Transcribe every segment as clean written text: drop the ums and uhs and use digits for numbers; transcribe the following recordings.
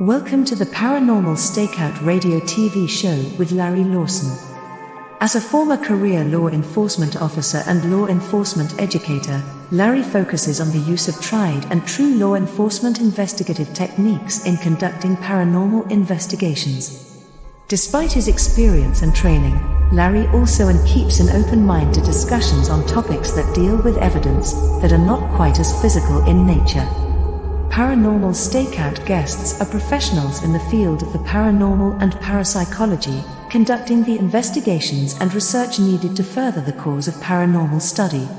Welcome to the Paranormal Stakeout radio TV show with Larry Lawson. As a former career law enforcement officer and law enforcement educator, Larry focuses on the use of tried and true law enforcement investigative techniques in conducting paranormal investigations. Despite his experience and training, Larry also keeps an open mind to discussions on topics that deal with evidence that are not quite as physical in nature. Paranormal Stakeout guests are professionals in the field of the paranormal and parapsychology, conducting the investigations and research needed to further the cause of paranormal study.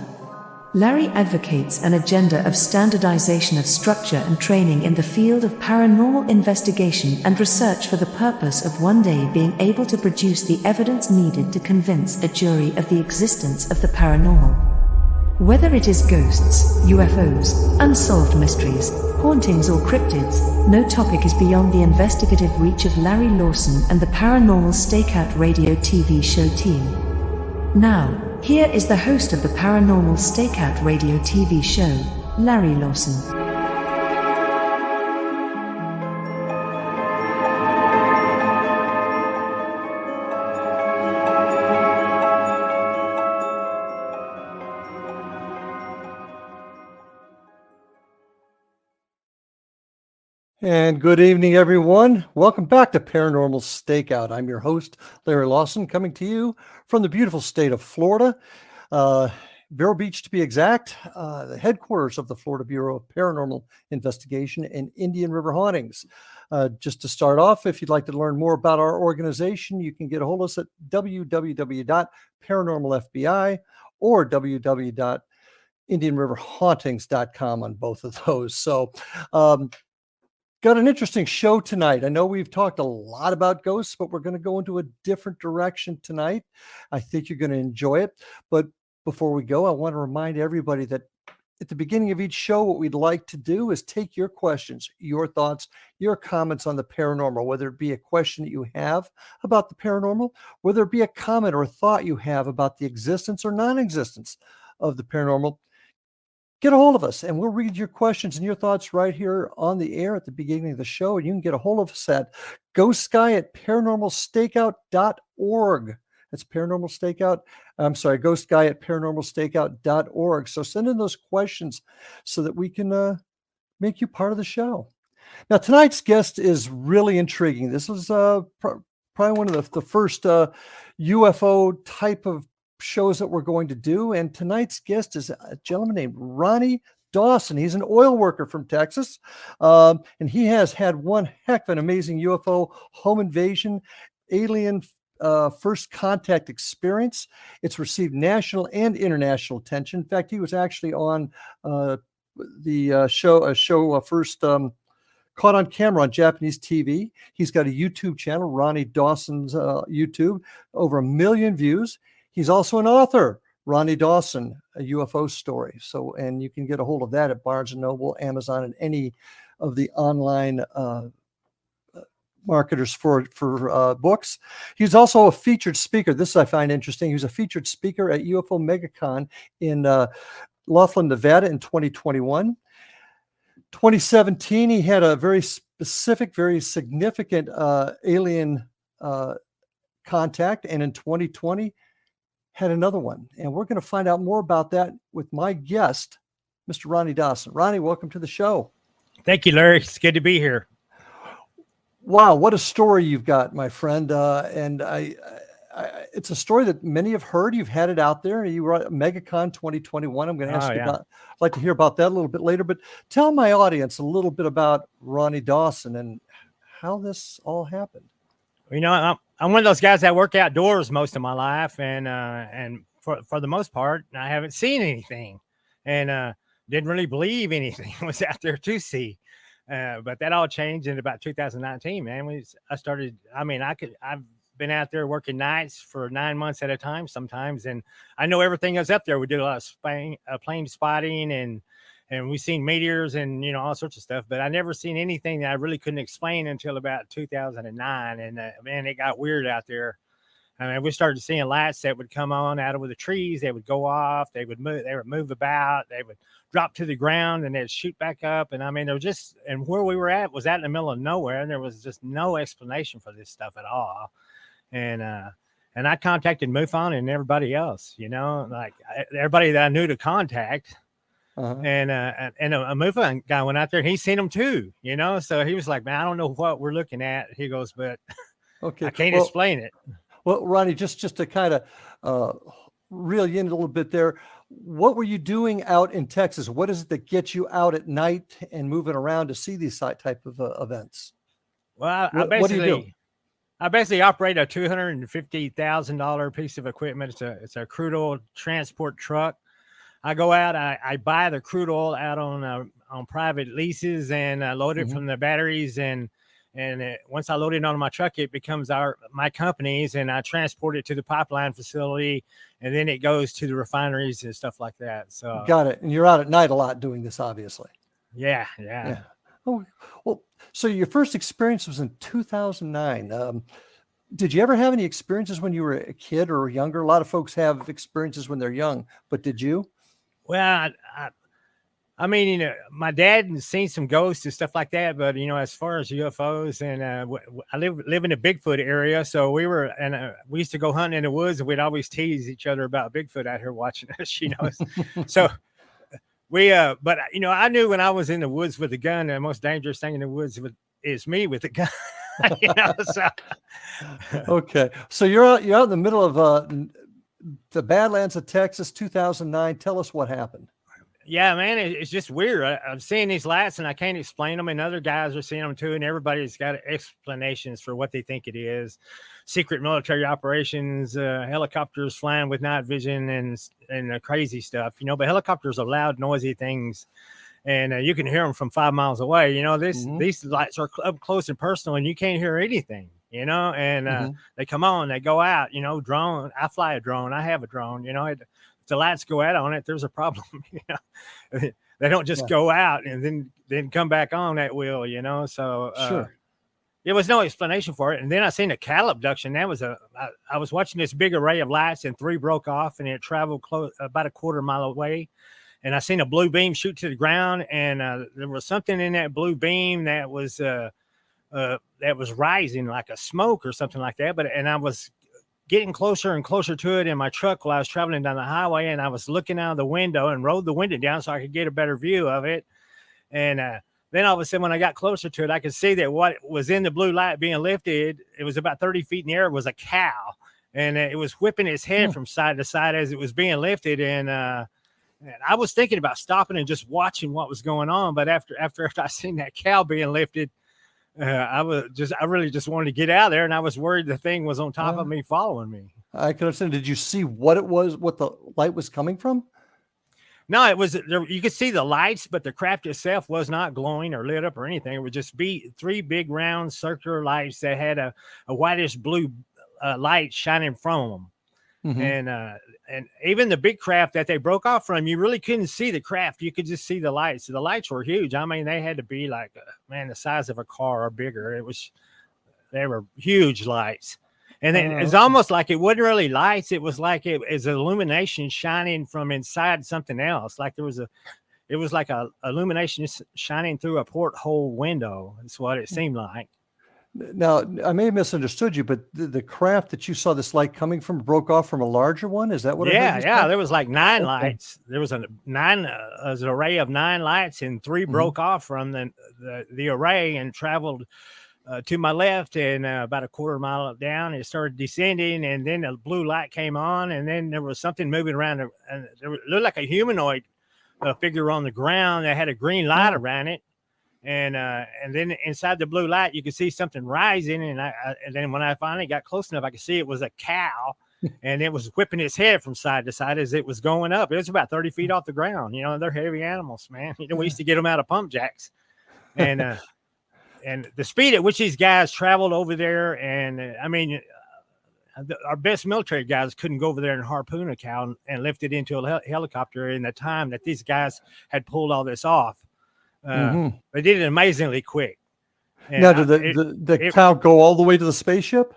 Larry advocates an agenda of standardization of structure and training in the field of paranormal investigation and research for the purpose of one day being able to produce the evidence needed to convince a jury of the existence of the paranormal. Whether it is ghosts, UFOs, unsolved mysteries, hauntings or cryptids, no topic is beyond the investigative reach of Larry Lawson and the Paranormal Stakeout radio TV show team. Now, here is the host of the Paranormal Stakeout radio TV show, Larry Lawson. And good evening, everyone. Welcome back to Paranormal Stakeout. I'm your host, Larry Lawson, coming to you from the beautiful state of Florida, Vero Beach to be exact, the headquarters of the Florida Bureau of Paranormal Investigation and Indian River Hauntings. Just to start off, if you'd like to learn more about our organization, you can get a hold of us at www.paranormalfbi or www.indianriverhauntings.com on both of those. So, got an interesting show tonight. I know we've talked a lot about ghosts, but we're going to go into a different direction tonight. I think you're going to enjoy it. But before we go, I want to remind everybody that at the beginning of each show, what we'd like to do is take your questions, your thoughts, your comments on the paranormal, whether it be a question that you have about the paranormal, whether it be a comment or a thought you have about the existence or non-existence of the paranormal. Get a hold of us and we'll read your questions and your thoughts right here on the air at the beginning of the show. And you can get a hold of us at ghostguy@paranormalstakeout.org. That's ghostguy@paranormalstakeout.org. So send in those questions so that we can make you part of the show. Now, tonight's guest is really intriguing. This is probably one of the first UFO type of shows that we're going to do, and tonight's guest is a gentleman named Ronny Dawson. He's an oil worker from Texas, and he has had one heck of an amazing UFO home invasion alien first contact experience. It's received national and international attention. In fact, he was actually on the show first caught on camera on Japanese TV. He's got a YouTube channel, Ronny Dawson's YouTube, over 1 million views. He's also an author, Ronny Dawson, a UFO story. So, and you can get a hold of that at Barnes & Noble, Amazon, and any of the online marketers for books. He's also a featured speaker. This I find interesting. He was a featured speaker at UFO MegaCon in Lawson, Nevada in 2021. 2017, he had a very specific, very significant alien contact. And in 2020, had another one, and we're going to find out more about that with my guest, Mr. Ronny Dawson. Ronny, welcome to the show. Thank you, Larry. It's good to be here. Wow, what a story you've got, my friend. And it's a story that many have heard. You've had it out there. You were at MegaCon 2021. I'm going to ask you about. I'd like to hear about that a little bit later. But tell my audience a little bit about Ronny Dawson and how this all happened. You know, I'm one of those guys that work outdoors most of my life, and for the most part, I haven't seen anything, and didn't really believe anything was out there to see. But that all changed in about 2019, man. I've been out there working nights for 9 months at a time sometimes, and I know everything that's up there. We did a lot of plane spotting, and we've seen meteors and, you know, all sorts of stuff, but I never seen anything that I really couldn't explain until about 2009. And man, it got weird out there. I mean, we started seeing lights that would come on out of the trees. They would go off. They would move about. They would drop to the ground and they'd shoot back up. And I mean, and where we were at was out in the middle of nowhere. And there was just no explanation for this stuff at all. And I contacted MUFON and everybody else, like everybody that I knew to contact. Uh-huh. And a MUFON guy went out there and he seen them too, so he was like, man, I don't know what we're looking at. He goes, but okay, I can't explain it. Well, Ronnie, just to kind of reel you in a little bit there, what were you doing out in Texas? What is it that gets you out at night and moving around to see these type of events? Well, what do you do? I basically operate a $250,000 piece of equipment. It's a crude oil transport truck. I go out, I buy the crude oil out on private leases and load it from the batteries and once I load it on my truck, it becomes my company's, and I transport it to the pipeline facility, and then it goes to the refineries and stuff like that. So got it. And you're out at night a lot doing this, obviously. Yeah. Oh, well, so your first experience was in 2009. Did you ever have any experiences when you were a kid or younger? A lot of folks have experiences when they're young, but did you? Well, I mean, my dad has seen some ghosts and stuff like that, but as far as UFOs, and I live in the Bigfoot area, so we used to go hunting in the woods, and we'd always tease each other about Bigfoot out here watching us, So but I knew when I was in the woods with a gun, the most dangerous thing in the woods is me with a gun. So. Okay, so you're out in the middle of the Badlands of Texas, 2009. Tell us what happened. Yeah, man, it's just weird. I'm seeing these lights and I can't explain them, and other guys are seeing them too, and everybody's got explanations for what they think it is. Secret military operations, helicopters flying with night vision and crazy stuff, but helicopters are loud, noisy things, and you can hear them from 5 miles away. These lights are up close and personal, and you can't hear anything, and they come on, they go out, drone. I fly a drone. I have a drone, if the lights go out on it, there's a problem. They don't just go out and then come back on at will, So sure. There was no explanation for it. And then I seen a cattle abduction. That was I was watching this big array of lights, and 3 broke off, and it traveled about a quarter mile away. And I seen a blue beam shoot to the ground, and there was something in that blue beam that was rising like a smoke or something like that. And I was getting closer and closer to it in my truck while I was traveling down the highway, and I was looking out of the window and rolled the window down so I could get a better view of it. And then all of a sudden, when I got closer to it, I could see that what was in the blue light being lifted, it was about 30 feet in the air, was a cow, and it was whipping its head from side to side as it was being lifted. And I was thinking about stopping and just watching what was going on, but after I seen that cow being lifted, I really just wanted to get out of there, and I was worried the thing was on top of me, following me. I can understand. Did you see what it was, what the light was coming from? No, it was there. You could see the lights, but the craft itself was not glowing or lit up or anything. It would just be 3 big round circular lights that had a whitish blue light shining from them. And even the big craft that they broke off from, you really couldn't see the craft. You could just see the lights. The lights were huge. I mean, they had to be like, the size of a car or bigger. They were huge lights. And then it's almost like it wasn't really lights. It was like it was illumination shining from inside something else. Like it was like a illumination shining through a porthole window. That's what it seemed like. Now, I may have misunderstood you, but the craft that you saw this light coming from broke off from a larger one. Is that what? Yeah. There was like 9 lights. There was an array of 9 lights, and 3 broke off from the array and traveled to my left, and about a quarter mile down, it started descending, and then a blue light came on, and then there was something moving around, and it looked like a humanoid figure on the ground that had a green light around it. And then inside the blue light, you could see something rising. And then when I finally got close enough, I could see it was a cow, and it was whipping its head from side to side as it was going up. It was about 30 feet off the ground. They're heavy animals, man. We used to get them out of pump jacks, and the speed at which these guys traveled over there. And I mean, our best military guys couldn't go over there and harpoon a cow and lift it into a helicopter in the time that these guys had pulled all this off. They did it amazingly quick. And now, did the cow go all the way to the spaceship?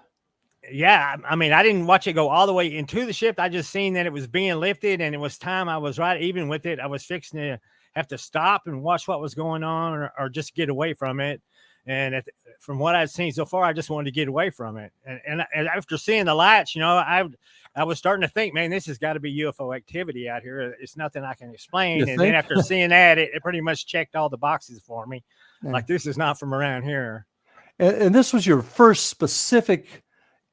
yeah, I mean, I didn't watch it go all the way into the ship. I just seen that it was being lifted, and it was time. I was right even with it. I was fixing to have to stop and watch what was going on, or just get away from it. And from what I've seen so far, I just wanted to get away from it. And after seeing the lights, I was starting to think, man, this has got to be UFO activity out here. It's nothing I can explain. Then after seeing that, it pretty much checked all the boxes for me. Yeah. Like, this is not from around here. And this was your first specific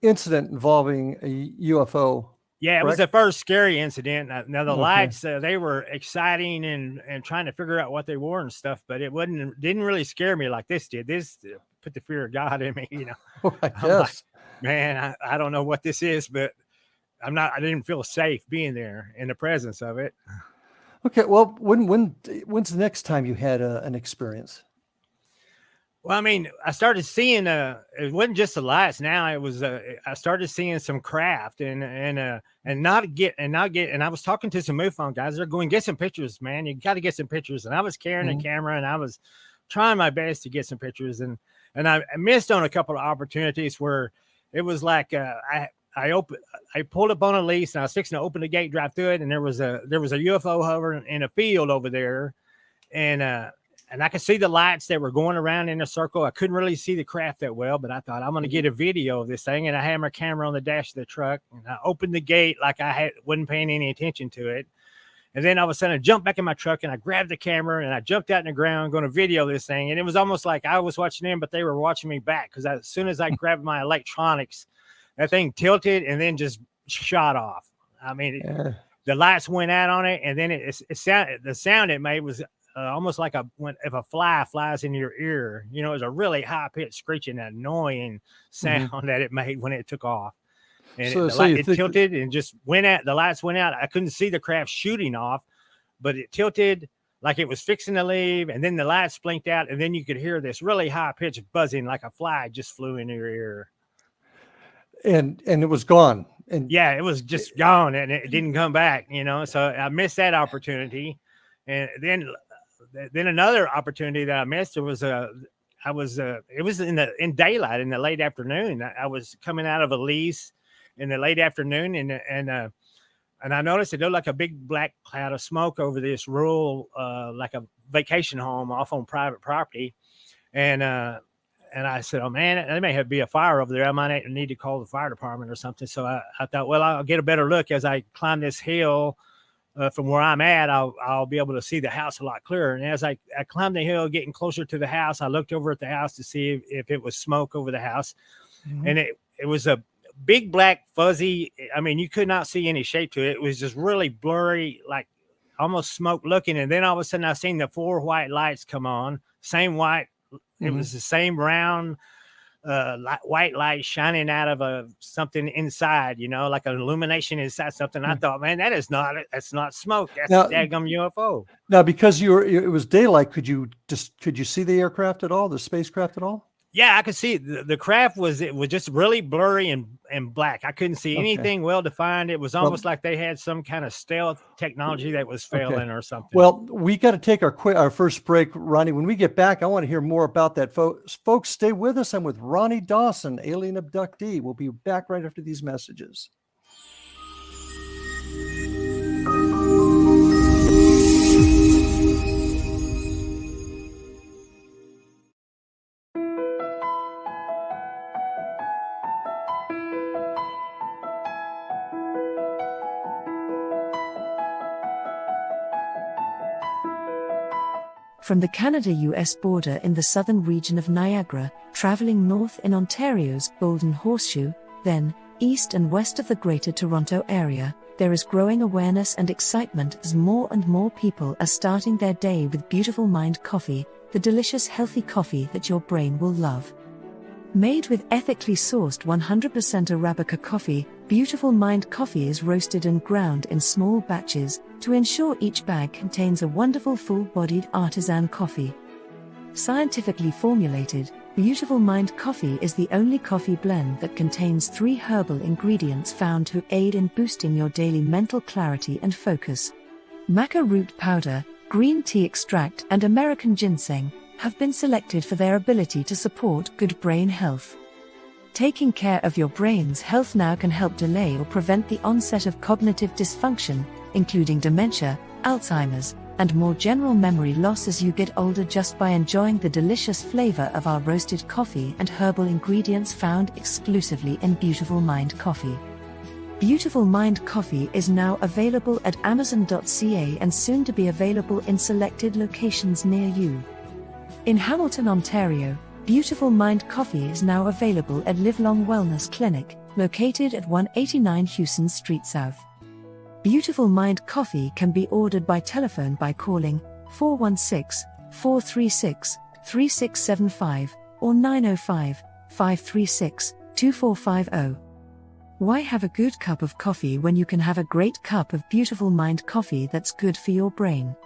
incident involving a UFO. Yeah, correct? It was the first scary incident. Now the lights, they were exciting and trying to figure out what they were and stuff, but it didn't really scare me like this did. This put the fear of God in me, I guess. Like, man, I don't know what this is, but I didn't feel safe being there in the presence of it. Okay, well, when's the next time you had an experience? Well, I mean, I started seeing it wasn't just the lights. Now it was I started seeing some craft and I was talking to some MUFON guys. They're going, get some pictures, man. You got to get some pictures. And I was carrying a camera and I was trying my best to get some pictures. And I missed on a couple of opportunities where it was like I pulled up on a lease and I was fixing to open the gate, drive through it, and there was a UFO hovering in a field over there, and I could see the lights that were going around in a circle. I couldn't really see the craft that well, but I thought, I'm going to get a video of this thing. And I had my camera on the dash of the truck, and I opened the gate like I wasn't paying any attention to it. And then all of a sudden I jumped back in my truck and I grabbed the camera and I jumped out in the ground going to video this thing. And it was almost like I was watching them, but they were watching me back. Because as soon as I grabbed my electronics, that thing tilted and then just shot off. I mean, the lights went out on it, and then the sound it made was almost like if a fly flies in your ear. It was a really high pitched screeching, annoying sound that it made when it took off. And it tilted and just went out. The lights went out. I couldn't see the craft shooting off, but it tilted like it was fixing to leave. And then the lights blinked out, and then you could hear this really high pitched buzzing, like a fly just flew in your ear. And it was gone. And yeah, it was just gone, and it didn't come back. So I missed that opportunity. And then another opportunity that I missed, it was in daylight in the late afternoon. I was coming out of a lease in the late afternoon, and I noticed it looked like a big black cloud of smoke over this rural, like a vacation home off on private property. And I said, oh man, there may be a fire over there. I might need to call the fire department or something. So I thought, well, I'll get a better look as I climb this hill. From where I'm at, I'll be able to see the house a lot clearer. And as I climbed the hill, getting closer to the house, I looked over at the house to see if it was smoke over the house. And it was a big black fuzzy. I mean, you could not see any shape to it. It was just really blurry, like almost smoke looking. And then all of a sudden I seen the 4 white lights come on, same white. It was the same round white light shining out of something inside, like an illumination inside something. I thought, man, that's not smoke. That's a daggum UFO. Now, because it was daylight, could you see the aircraft at all, the spacecraft at all? Yeah, I could see it. The craft was just really blurry and black. I couldn't see anything well defined. It was almost like they had some kind of stealth technology that was failing or something. Well, we got to take our first break, Ronnie. When we get back, I want to hear more about that. Folks, stay with us. I'm with Ronnie Dawson, alien abductee. We'll be back right after these messages. From the Canada-US border in the southern region of Niagara, traveling north in Ontario's Golden Horseshoe, then east and west of the Greater Toronto Area, there is growing awareness and excitement as more and more people are starting their day with Beautiful Mind coffee, the delicious healthy coffee that your brain will love. Made with ethically sourced 100% Arabica coffee, Beautiful Mind coffee is roasted and ground in small batches to ensure each bag contains a wonderful full-bodied artisan coffee. Scientifically formulated, Beautiful Mind coffee is the only coffee blend that contains 3 herbal ingredients found to aid in boosting your daily mental clarity and focus. Maca root powder, green tea extract, and American ginseng have been selected for their ability to support good brain health. Taking care of your brain's health now can help delay or prevent the onset of cognitive dysfunction, including dementia, Alzheimer's, and more general memory loss as you get older just by enjoying the delicious flavor of our roasted coffee and herbal ingredients found exclusively in Beautiful Mind Coffee. Beautiful Mind Coffee is now available at Amazon.ca and soon to be available in selected locations near you. In Hamilton, Ontario, Beautiful Mind Coffee is now available at Livelong Wellness Clinic, located at 189 Hewson Street South. Beautiful Mind Coffee can be ordered by telephone by calling 416-436-3675 or 905-536-2450. Why have a good cup of coffee when you can have a great cup of Beautiful Mind Coffee that's good for your brain?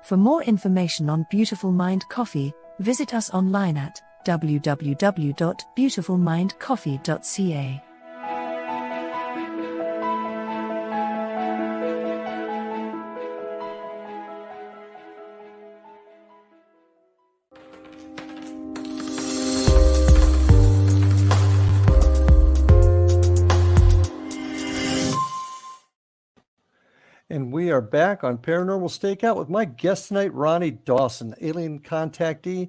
For more information on Beautiful Mind Coffee, visit us online at www.beautifulmindcoffee.ca. And we are back on Paranormal Stakeout with my guest tonight, Ronnie Dawson, alien contactee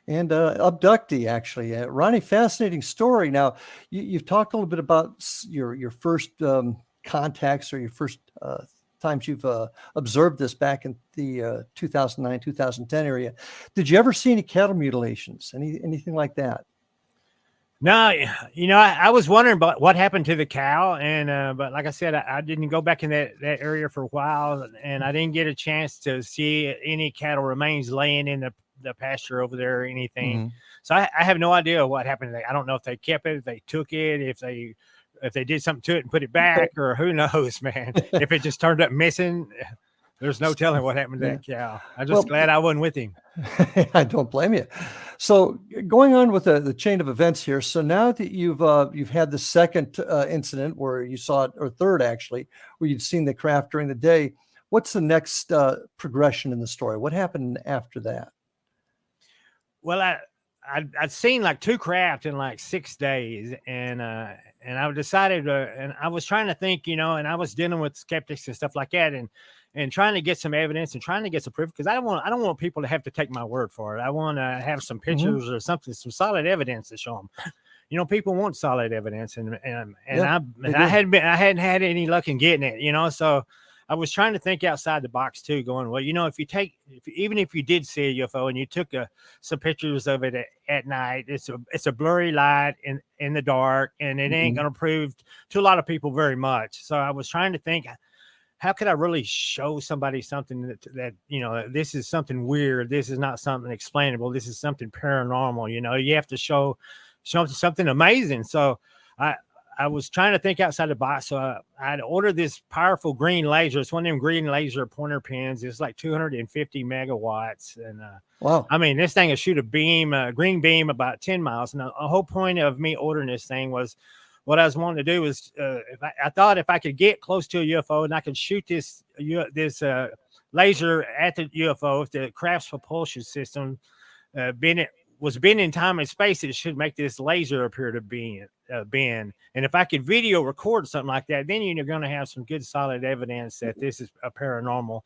and abductee, actually. Ronnie, fascinating story. Now, you've talked a little bit about your first contacts or your first times you've observed this back in the 2009, 2010 area. Did you ever see any cattle mutilations, anything like that? No, I was wondering about what happened to the cow, and but like I said, I didn't go back in that area for a while, and I didn't get a chance to see any cattle remains laying in the pasture over there or anything. Mm-hmm. So I have no idea what happened to that. I don't know if they kept it, if they took it, if they did something to it and put it back, or who knows, man. If it just turned up missing, there's no telling what happened to that cow. I'm just glad I wasn't with him. I don't blame you. So going on with the chain of events here. So now that you've had the second incident where you saw it, or third actually, where you'd seen the craft during the day, what's the next progression in the story? What happened after that? Well, I'd seen like 2 craft in like 6 days, and I decided, and I was trying to think, and I was dealing with skeptics and stuff like that, and trying to get some evidence and trying to get some proof, because I don't want people to have to take my word for it. I want to have some pictures or something, some solid evidence to show them. People want solid evidence, and I hadn't had any luck in getting it. So I was trying to think outside the box too, going, well, even if you did see a UFO and you took some pictures of it at night, it's a blurry light in the dark, and it ain't going to prove to a lot of people very much. So I was trying to think, how could I really show somebody something that this is something weird? This is not something explainable. This is something paranormal. You have to show something amazing. So I was trying to think outside the box. So I'd ordered this powerful green laser. It's one of them green laser pointer pins. It's like 250 megawatts. And wow. I mean, this thing will shoot a green beam about 10 miles. And the whole point of me ordering this thing was, what I was wanting to do was, I thought if I could get close to a UFO and I could shoot this laser at the UFO, if the craft's propulsion system was bending time and space, it should make this laser appear to bend. And if I could video record something like that, then you're going to have some good solid evidence that this is a paranormal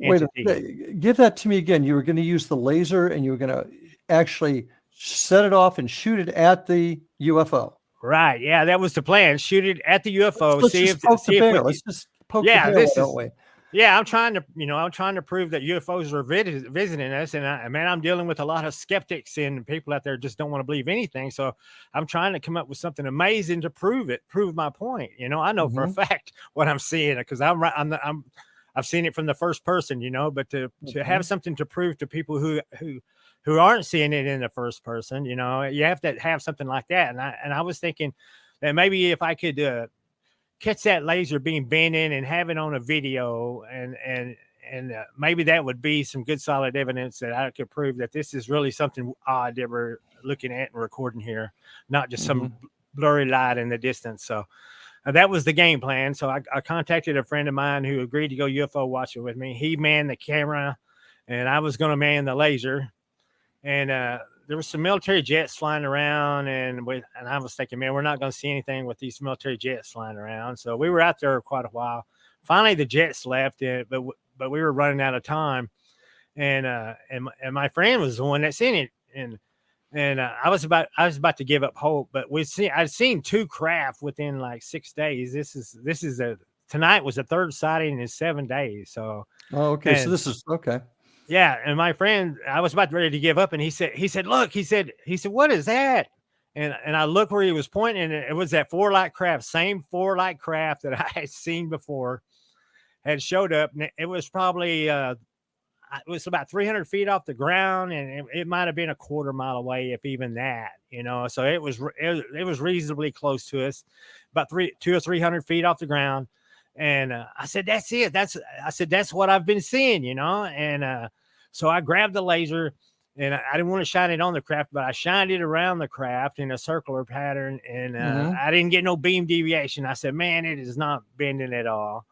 entity. Wait, give that to me again. You were going to use the laser and you were going to actually set it off and shoot it at the UFO. Right. Yeah, that was the plan. Shoot it at the UFO. Let's just poke the bear. Let's just poke the bear, don't we? Yeah, I'm trying to prove that UFOs are visiting us, and I'm dealing with a lot of skeptics and people out there just don't want to believe anything. So I'm trying to come up with something amazing to prove my point. I know for a fact what I'm seeing, because I've seen it from the first person. But to have something to prove to people who aren't seeing it in the first person, you have to have something like that. And I was thinking that maybe if I could catch that laser beam bending and have it on a video, and maybe that would be some good solid evidence that I could prove that this is really something odd that we're looking at and recording here, not just some blurry light in the distance. So that was the game plan. So I contacted a friend of mine who agreed to go UFO watching with me. He manned the camera and I was going to man the laser. And there were some military jets flying around, and I was thinking, man, we're not going to see anything with these military jets flying around. So we were out there quite a while. Finally, the jets left, but we were running out of time, and my friend was the one that seen it, and I was about to give up hope, but I'd seen 2 craft within like 6 days. Tonight was the 3rd sighting in 7 days. So, okay. So this is okay. Yeah. And my friend, I was about ready to give up, and he said, look, he said, what is that? And I looked where he was pointing, and it was that 4-light craft, same 4-light craft that I had seen before had showed up. And it was probably, it was about 300 feet off the ground, and it might have been a quarter mile away, if even that, so it was reasonably close to us, about 200 or 300 feet off the ground. And I said, that's it. That's what I've been seeing, and so I grabbed the laser, and I didn't want to shine it on the craft, but I shined it around the craft in a circular pattern, and I didn't get no beam deviation. I said, man, it is not bending at all.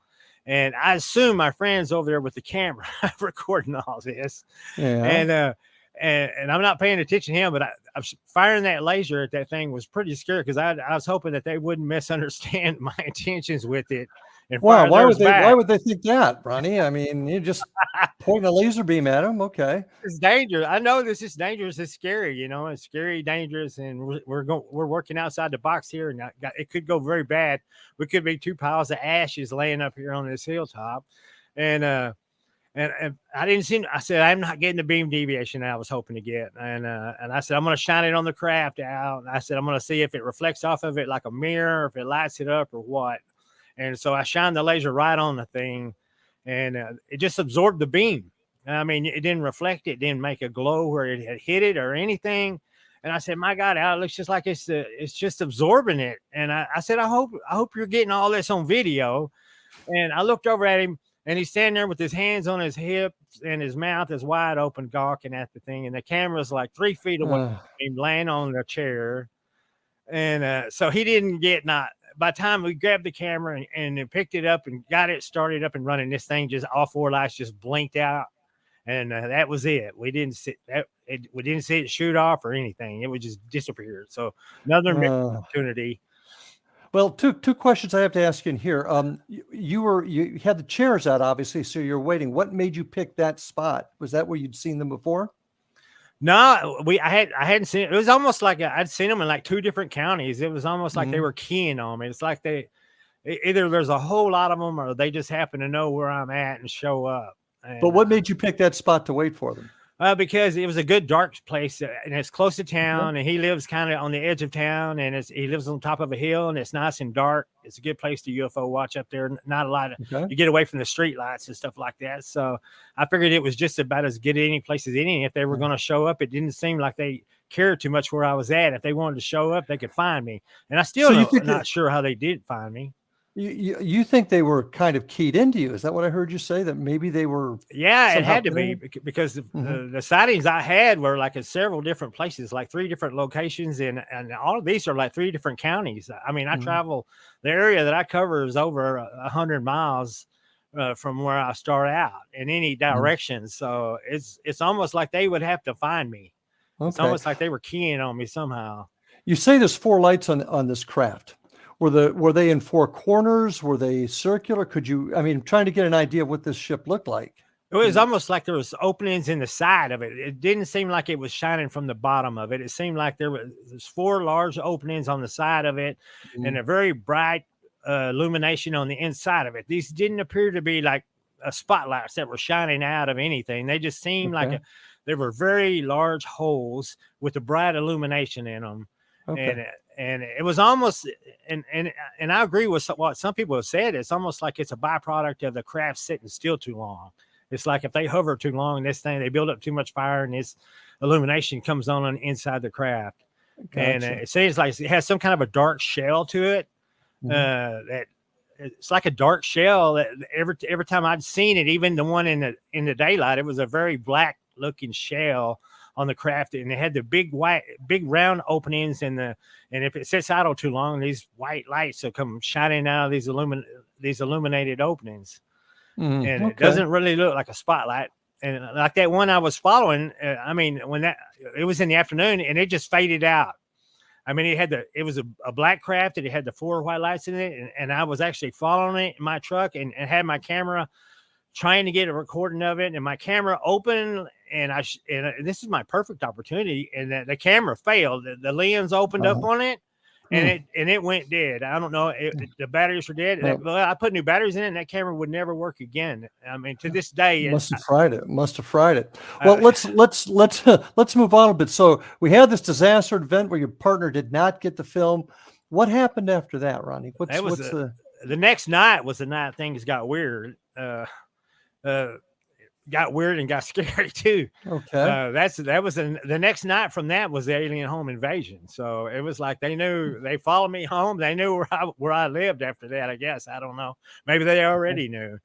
And I assume my friend's over there with the camera recording all this. Yeah. And I'm not paying attention to him, but I was firing that laser at that thing was pretty scary, because I was hoping that they wouldn't misunderstand my intentions with it. And wow, why would they think that, Ronnie? I mean, you just point a laser beam at them. Okay. It's dangerous. I know this is dangerous. It's scary, it's scary, dangerous. And we're working outside the box here, and it could go very bad. We could be 2 piles of ashes laying up here on this hilltop. And I didn't see, I said, I'm not getting the beam deviation I was hoping to get. And I said, I'm going to shine it on the craft out. And I said, I'm going to see if it reflects off of it like a mirror, if it lights it up or what. And so I shined the laser right on the thing, and it just absorbed the beam. I mean, it didn't reflect it, didn't make a glow where it had hit it or anything. And I said, my God, it looks just like it's just absorbing it. And I said, I hope you're getting all this on video. And I looked over at him, and he's standing there with his hands on his hips, and his mouth is wide open, gawking at the thing. And the camera's like 3 feet away from him, laying on the chair. And so he didn't get by the time we grabbed the camera and picked it up and got it started up and running, this thing just, all 4 lights just blinked out. And that was it. We didn't see it shoot off or anything. It would just disappear. So another opportunity. Well, two questions I have to ask you in here. You had the chairs out, obviously, so you're waiting. What made you pick that spot? Was that where you'd seen them before? No, I hadn't seen it. It was almost like I'd seen them in like 2 different counties. It was almost like they were keying on me. It's like either there's a whole lot of them, or they just happen to know where I'm at and show up. And, but what made you pick that spot to wait for them? Because it was a good dark place, and it's close to town, and he lives kind of on the edge of town, and he lives on top of a hill, and it's nice and dark. It's a good place to UFO watch up there. Not a lot of you get away from the street lights and stuff like that. So I figured it was just about as good any place as any. If they were going to show up, it didn't seem like they cared too much where I was at. If they wanted to show up, they could find me. And I still not sure how they did find me. You think they were kind of keyed into you? Is that what I heard you say? That maybe they were? Yeah, it had to be, because the sightings I had were like in several different places, like 3 different locations, and all of these are like 3 different counties. I mean, I travel, the area that I cover is over 100 miles from where I start out in any direction. So it's almost like they would have to find me. Okay. It's almost like they were keying on me somehow. You say there's 4 lights on this craft. Were they in 4 corners? Were they circular? Trying to get an idea of what this ship looked like. It was almost like there was openings in the side of it. It didn't seem like it was shining from the bottom of it. It seemed like there's 4 large openings on the side of it, and a very bright illumination on the inside of it. These didn't appear to be like spotlights that were shining out of anything. They just seemed like they were very large holes with a bright illumination in them. Okay. And it was almost, and I agree with what some people have said. It's almost like it's a byproduct of the craft sitting still too long. It's like if they hover too long, they build up too much fire, and this illumination comes on inside the craft. Gotcha. And it seems like it has some kind of a dark shell to it. That it's like a dark shell that every time I'd seen it, even the one in the daylight, it was a very black looking shell on the craft, and it had the big round openings, and if it sits idle too long, these white lights will come shining out of these illuminated openings. And it doesn't really look like a spotlight. like that one I was following, I mean, it was in the afternoon and it just faded out. I mean, it was a black craft and it had the 4 white lights in it. And I was actually following it in my truck and had my camera trying to get a recording of it. And my camera opened and this is my perfect opportunity. And the camera failed. The lens opened up on it. And it went dead. I don't know. The batteries were dead. Well, I put new batteries in it, and that camera would never work again. I mean, to this day, must have fried it. Well, let's move on a bit. So we had this disaster event where your partner did not get the film. What happened after that, Ronnie? The next night was the night things got weird. Got weird and got scary too. Okay. That was the next night from that was the alien home invasion. So it was like they followed me home. They knew where I lived after that, I guess. I don't know. Maybe they already knew.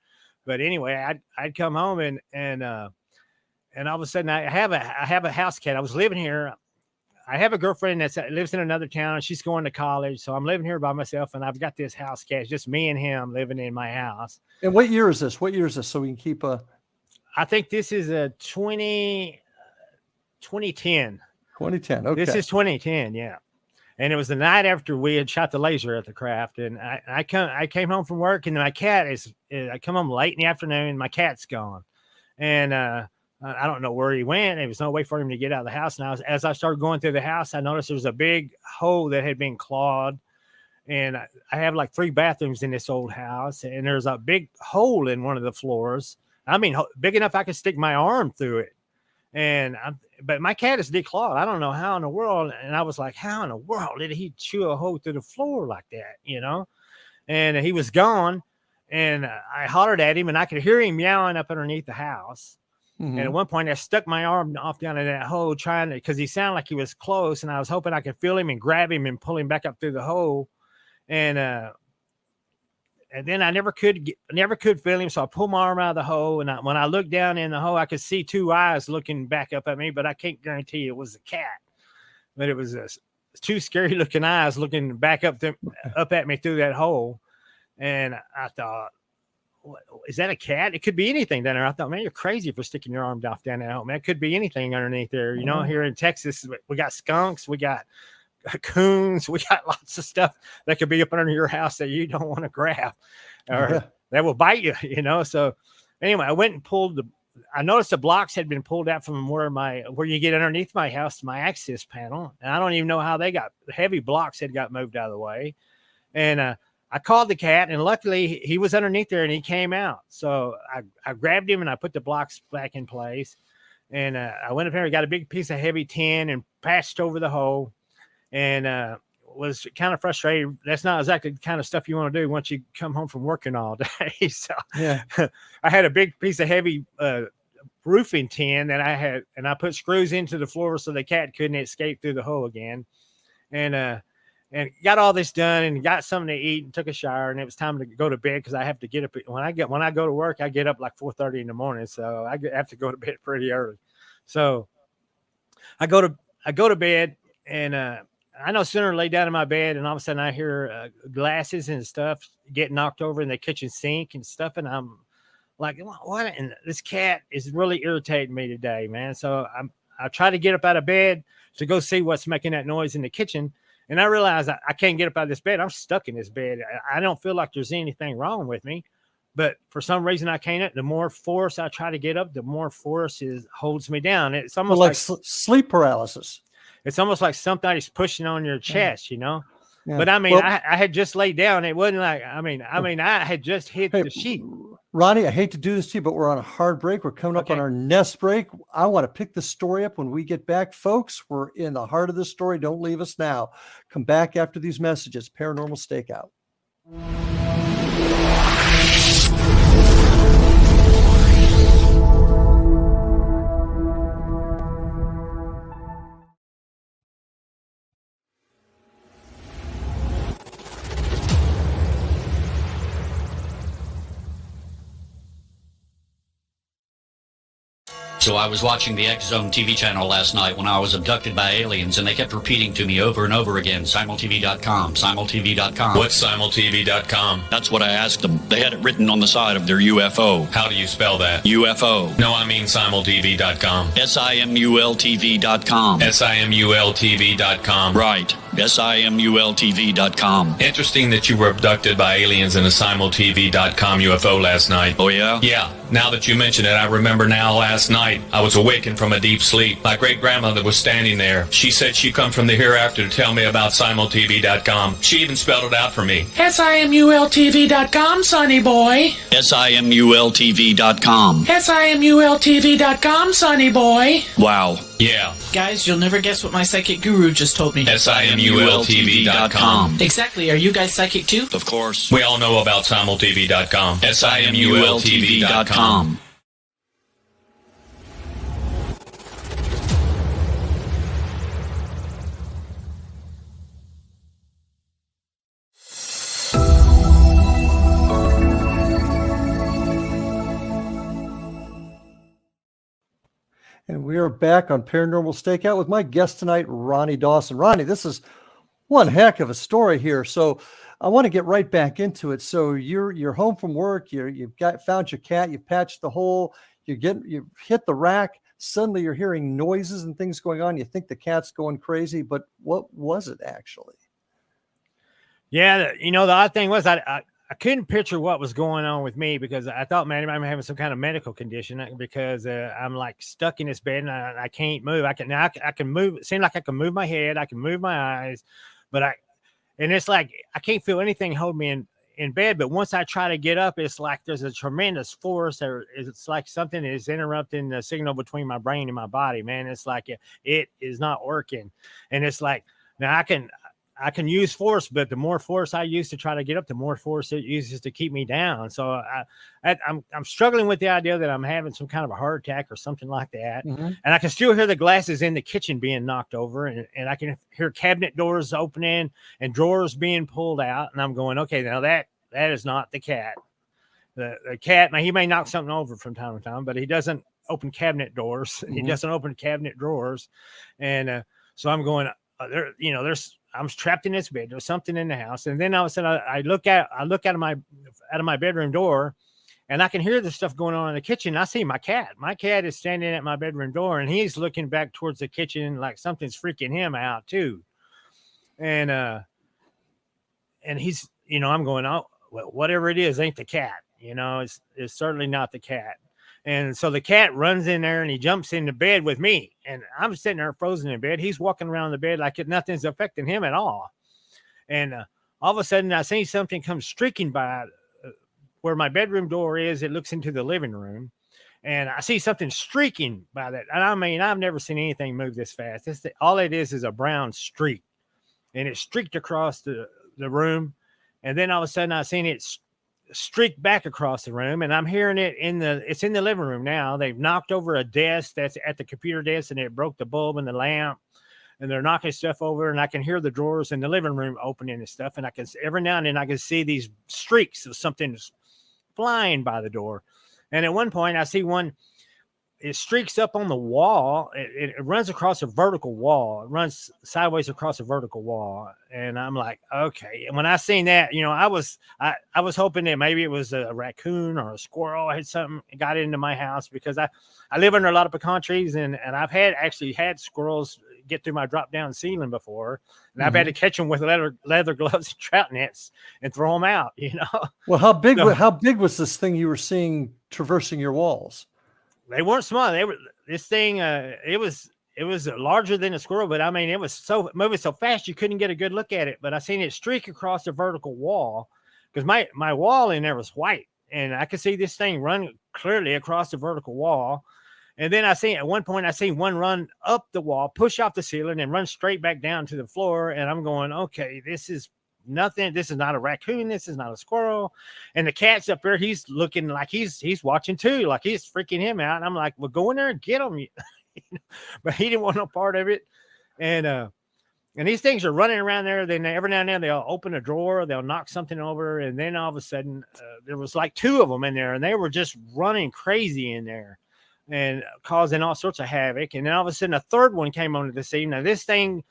But anyway, I'd come home and all of a sudden I have a house cat. I was living here. I have a girlfriend that lives in another town and she's going to college. So I'm living here by myself and I've got this house cat. It's just me and him living in my house. And what year is this? So we can keep I think this is a 2010. 2010. Okay. This is 2010. Yeah. And it was the night after we had shot the laser at the craft. And I came home from work and my cat I come home late in the afternoon. My cat's gone. And, I don't know where he went. There was no way for him to get out of the house. And as I started going through the house, I noticed there was a big hole that had been clawed. And I have like 3 bathrooms in this old house. And there's a big hole in one of the floors. I mean, big enough I could stick my arm through it. But my cat is declawed. I don't know how in the world. And I was like, how in the world did he chew a hole through the floor like that? You know? And he was gone. And I hollered at him and I could hear him meowing up underneath the house. Mm-hmm. And at one point I stuck my arm off down in that hole because he sounded like he was close. And I was hoping I could feel him and grab him and pull him back up through the hole. And then I never could feel him. So I pulled my arm out of the hole. And when I looked down in the hole, I could see 2 eyes looking back up at me, but I can't guarantee it was a cat. But it was 2 scary looking eyes looking back up at me through that hole. And I thought, is that a cat? It could be anything down there. I thought, man, you're crazy for sticking your arm down that hole. Man, it could be anything underneath there. You know, here in Texas, we got skunks, we got coons, we got lots of stuff that could be up under your house that you don't want to grab or that will bite you, you know. So anyway, I went and I noticed the blocks had been pulled out from where you get underneath my house, my access panel. And I don't even know how heavy blocks had got moved out of the way. And I called the cat and luckily he was underneath there and he came out. So I grabbed him and I put the blocks back in place. And I went up there and got a big piece of heavy tin and patched over the hole. And was kind of frustrated. That's not exactly the kind of stuff you want to do once you come home from working all day. So yeah, I had a big piece of heavy roofing tin that I had, and I put screws into the floor so the cat couldn't escape through the hole again. And got all this done and got something to eat and took a shower. And it was time to go to bed because I have to get up when I go to work. I get up like 4:30 in the morning, so I have to go to bed pretty early. So I go to bed and I no sooner lay down in my bed and all of a sudden I hear glasses and stuff get knocked over in the kitchen sink and stuff. And I'm like, what? And this cat is really irritating me today, man. So I try to get up out of bed to go see what's making that noise in the kitchen. And I realize I can't get up out of this bed. I'm stuck in this bed. I don't feel like there's anything wrong with me, but for some reason I can't. The more force I try to get up, the more force holds me down. It's almost like sleep paralysis. It's almost like somebody's pushing on your chest, you know? Yeah. But I mean, I had just laid down. It wasn't like, I had just hit the sheet. Ronnie, I hate to do this to you, but we're on a hard break. We're coming up on our next break. I want to pick the story up when we get back. Folks, we're in the heart of the story. Don't leave us now. Come back after these messages. Paranormal Stakeout. So I was watching the X Zone TV channel last night when I was abducted by aliens, and they kept repeating to me over and over again, simultv.com, simultv.com. What's simultv.com? That's what I asked them. They had it written on the side of their UFO. How do you spell that? UFO. No, I mean simultv.com. simultv.com. simultv.com. Right. simultv.com. Interesting that you were abducted by aliens in a simultv.com UFO last night. Oh, yeah? Yeah. Now that you mention it, I remember now last night I was awakened from a deep sleep. My great-grandmother was standing there. She said she'd come from the hereafter to tell me about simultv.com. She even spelled it out for me. simultv.com, sonny boy. simultv.com. simultv.com, sonny boy. Wow. Yeah. Guys, you'll never guess what my psychic guru just told me. simultv.com. Exactly. Are you guys psychic too? Of course. We all know about simultv.com. simultv.com. And we are back on Paranormal Stakeout with my guest tonight, Ronnie Dawson. Ronnie, this is one heck of a story here. So I want to get right back into it. So you're home from work. You've found your cat. You've patched the hole. You hit the rack. Suddenly you're hearing noises and things going on. You think the cat's going crazy, but what was it actually? Yeah, the odd thing was I couldn't picture what was going on with me because I thought, man, I'm having some kind of medical condition because I'm like stuck in this bed and I can't move. I can move. It seemed like I can move my head. I can move my eyes, but it's like I can't feel anything hold me in bed. But once I try to get up, it's like there's a tremendous force. It's like something is interrupting the signal between my brain and my body, man. It's like it is not working. And it's like, now I can use force, but the more force I use to try to get up, the more force it uses to keep me down. So I'm struggling with the idea that I'm having some kind of a heart attack or something like that. Mm-hmm. And I can still hear the glasses in the kitchen being knocked over, and I can hear cabinet doors opening and drawers being pulled out. And I'm going, okay, now that is not the cat. The cat, now he may knock something over from time to time, but he doesn't open cabinet doors. Mm-hmm. He doesn't open cabinet drawers. And so I'm going, I'm trapped in this bed. There's something in the house. And then all of a sudden I look out of my bedroom door, and I can hear the stuff going on in the kitchen. I see my cat. My cat is standing at my bedroom door, and he's looking back towards the kitchen like something's freaking him out too. And he's, I'm going, oh, well, whatever it is, ain't the cat. It's certainly not the cat. And so the cat runs in there and he jumps in the bed with me. And I'm sitting there frozen in bed. He's walking around the bed like nothing's affecting him at all. And all of a sudden I see something come streaking by where my bedroom door is. It looks into the living room. And I see something streaking by that. And I mean, I've never seen anything move this fast. All it is a brown streak. And it streaked across the room. And then all of a sudden I seen it streak back across the room, and I'm hearing it it's in the living room now. They've knocked over a desk that's at the computer desk, and it broke the bulb and the lamp, and they're knocking stuff over, and I can hear the drawers in the living room opening and stuff. And I can, every now and then I can see these streaks of something flying by the door. And at one point I see one, it streaks up on the wall. It runs across a vertical wall. It runs sideways across a vertical wall. And I'm like, okay. And when I seen that, I was hoping that maybe it was a raccoon or a squirrel had something got into my house, because I live under a lot of pecan trees, and I've actually had squirrels get through my drop down ceiling before. And I've had to catch them with leather gloves and trout nets and throw them out, Well, how big was this thing you were seeing traversing your walls? They weren't small. They were this thing. It was larger than a squirrel, but I mean, it was moving so fast you couldn't get a good look at it. But I seen it streak across the vertical wall, because my wall in there was white, and I could see this thing run clearly across the vertical wall. And then at one point I seen one run up the wall, push off the ceiling, and run straight back down to the floor. And I'm going, okay, this is nothing. This is not a raccoon. This is not a squirrel. And the cat's up there. He's looking like he's watching too, like he's freaking him out. And I'm like, well, go in there and get him. But he didn't want no part of it. And these things are running around there. Then every now and then they'll open a drawer, they'll knock something over. And then all of a sudden there was like two of them in there, and they were just running crazy in there. and causing all sorts of havoc. And then all of a sudden, a third one came onto the scene. Now, this thing,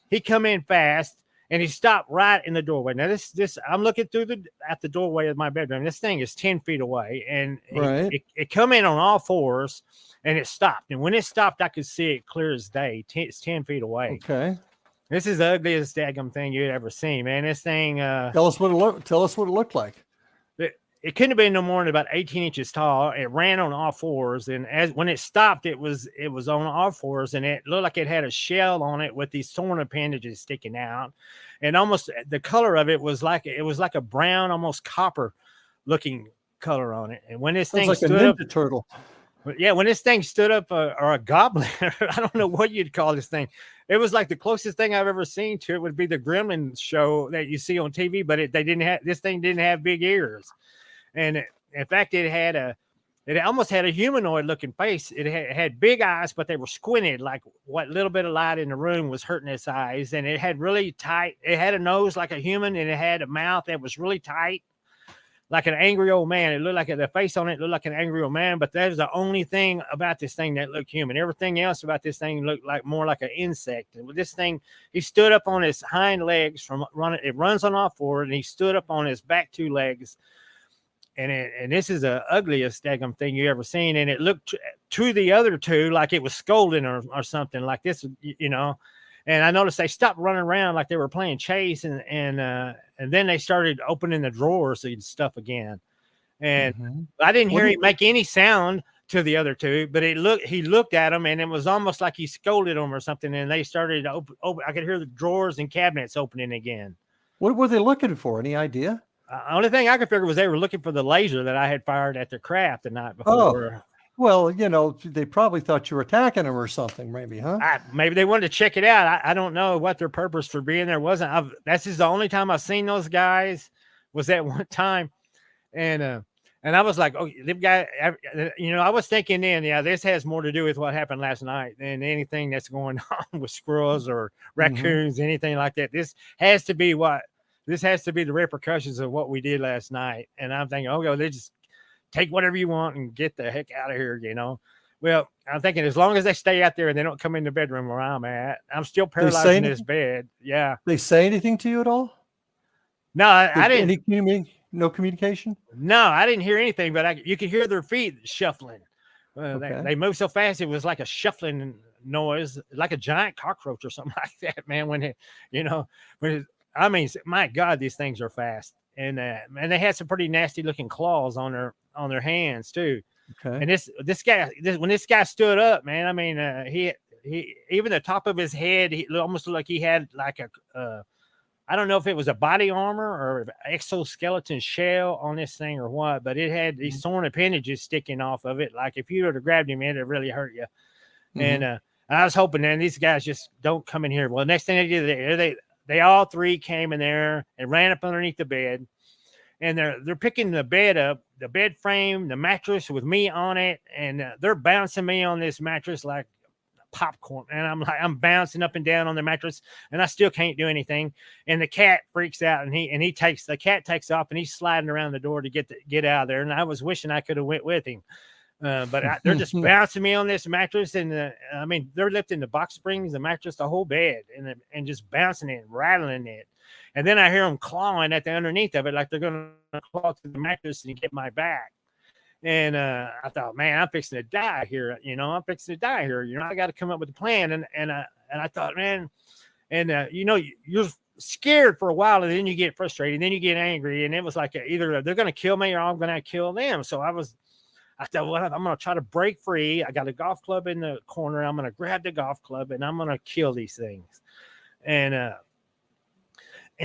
he come in fast. And he stopped right in the doorway. Now, this I'm looking through at the doorway of my bedroom. This thing is 10 feet away, and it come in on all fours, and it stopped. And when it stopped, I could see it clear as day. It's 10 feet away. Okay. This is the ugliest daggum thing you'd ever seen, man. This thing. Tell us what it looked like. It couldn't have been no more than about 18 inches tall. It ran on all fours, and when it stopped, it was on all fours, and it looked like it had a shell on it with these thorn appendages sticking out, and almost the color of it was like a brown, almost copper looking color on it. And when this thing stood up, a ninja turtle. Yeah, when this thing stood up, or a goblin, I don't know what you'd call this thing. It was like the closest thing I've ever seen to it would be the Gremlin show that you see on TV, but this thing didn't have big ears. And in fact, it almost had a humanoid looking face. It had big eyes, but they were squinted, like what little bit of light in the room was hurting its eyes. And it had really tight, it had a nose like a human, and it had a mouth that was really tight, like an angry old man. It looked like the face on it looked like an angry old man, but that was the only thing about this thing that looked human. Everything else about this thing looked like more like an insect. And with this thing, he stood up on his hind legs it runs on all four, and he stood up on his back two legs. And this is the ugliest daggum thing you ever seen. And it looked to the other two like it was scolding or something like this, you know. And I noticed they stopped running around like they were playing chase, and then they started opening the drawers and stuff again. And I didn't hear him make any sound to the other two, but he looked at them, and it was almost like he scolded them or something. And they started to open. I could hear the drawers and cabinets opening again. What were they looking for? Any idea? Only thing I could figure was they were looking for the laser that I had fired at their craft the night before. Oh, well, you know, they probably thought you were attacking them or something, maybe, huh? Maybe they wanted to check it out. I don't know what their purpose for being there wasn't. That's just the only time I've seen those guys was that one time. And I was like, oh, the guy, you know, I was thinking then, yeah, this has more to do with what happened last night than anything that's going on with squirrels or raccoons, anything like that. This has to be the repercussions of what we did last night. And I'm thinking, oh, they just take whatever you want and get the heck out of here, you know? Well, I'm thinking as long as they stay out there and they don't come in the bedroom where I'm at, I'm still paralyzed in this bed. Yeah. They say anything to you at all? No, I didn't. No communication? No, I didn't hear anything, but you could hear their feet shuffling. They moved so fast. It was like a shuffling noise, like a giant cockroach or something like that, man. I mean, my God, these things are fast, and they had some pretty nasty looking claws on their hands too. Okay. And when this guy stood up, man, I mean, he even the top of his head, he almost looked like he had like I don't know if it was a body armor or exoskeleton shell on this thing or what, but it had these thorn appendages sticking off of it. Like if you would have grabbed him, it'd really hurt you. And I was hoping, man, these guys just don't come in here. Well, next thing they did, they all three came in there and ran up underneath the bed, and they're picking the bed up, the bed frame, the mattress with me on it, and they're bouncing me on this mattress like popcorn. And I'm bouncing up and down on the mattress, and I still can't do anything. And the cat freaks out, and the cat takes off, and he's sliding around the door to get out of there. And I was wishing I could have went with him. But they're just bouncing me on this mattress, and I mean, they're lifting the box springs, the mattress, the whole bed, and just bouncing it, rattling it. And then I hear them clawing at the underneath of it, like they're going to claw through the mattress and get my back. And I thought, man, I'm fixing to die here. You know, I'm fixing to die here. You know, I got to come up with a plan. And I thought, man, and you know, you're scared for a while, and then you get frustrated, and then you get angry, and it was like either they're going to kill me or I'm going to kill them. So I thought, well, I'm going to try to break free. I got a golf club in the corner. I'm going to grab the golf club, and I'm going to kill these things. And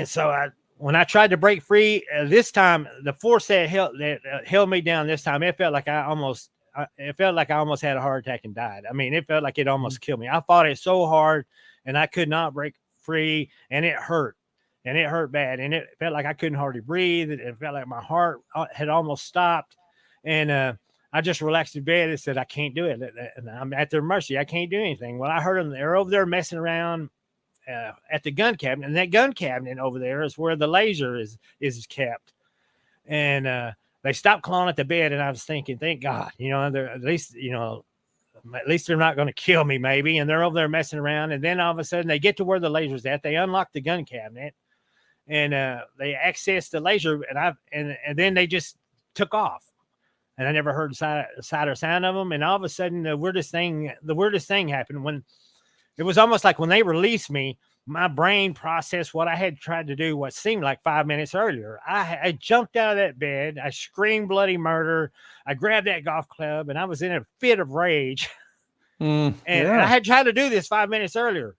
so when I tried to break free this time, the force that held me down this time, it felt like I almost had a heart attack and died. I mean, it felt like it almost killed me. I fought it so hard, and I could not break free, and it hurt. And it hurt bad, and it felt like I couldn't hardly breathe. It felt like my heart had almost stopped. And I just relaxed in bed and said, I can't do it. And I'm at their mercy. I can't do anything. Well, I heard them. They're over there messing around at the gun cabinet. And that gun cabinet over there is where the laser is kept. And they stopped clawing at the bed. And I was thinking, thank God, you know, at least, you know, at least they're not going to kill me, maybe. And they're over there messing around. And then all of a sudden they get to where the laser's at. They unlock the gun cabinet and they access the laser. And then they just took off. And I never heard the sight or sound of them. And all of a sudden the weirdest thing happened when it was almost like when they released me, my brain processed what I had tried to do, what seemed like 5 minutes earlier. I jumped out of that bed. I screamed bloody murder. I grabbed that golf club and I was in a fit of rage. And I had tried to do this 5 minutes earlier.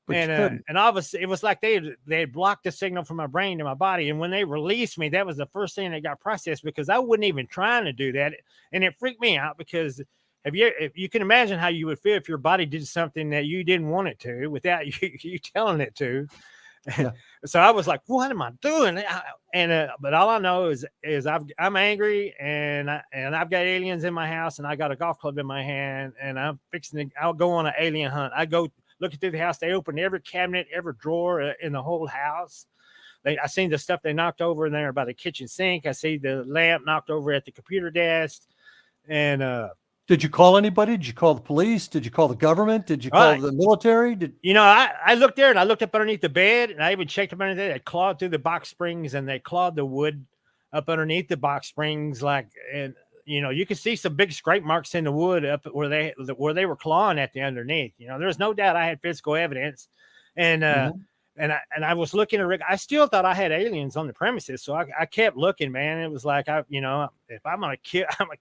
But and obviously it was like they had blocked the signal from my brain to my body. And when they released me, that was the first thing that got processed because I wasn't even trying to do that. And it freaked me out because if you can imagine how you would feel if your body did something that you didn't want it to without you telling it to. Yeah. So I was like, what am I doing? But all I know is I'm angry and I've got aliens in my house and I got a golf club in my hand and I'll go on an alien hunt. I go looking through the house. They open every cabinet, every drawer in the whole house. I seen the stuff they knocked over in there by the kitchen sink. I see the lamp knocked over at the computer desk. And, did you call anybody? Did you call the police? Did you call the government? Did you call the military? I looked there and I looked up underneath the bed and I even checked up underneath it. They clawed through the box springs and they clawed the wood up underneath the box springs. You can see some big scrape marks in the wood up where they were clawing at the underneath. There's no doubt I had physical evidence. And, and I was looking at Rick. I still thought I had aliens on the premises, so I kept looking, man. It was like if I'm gonna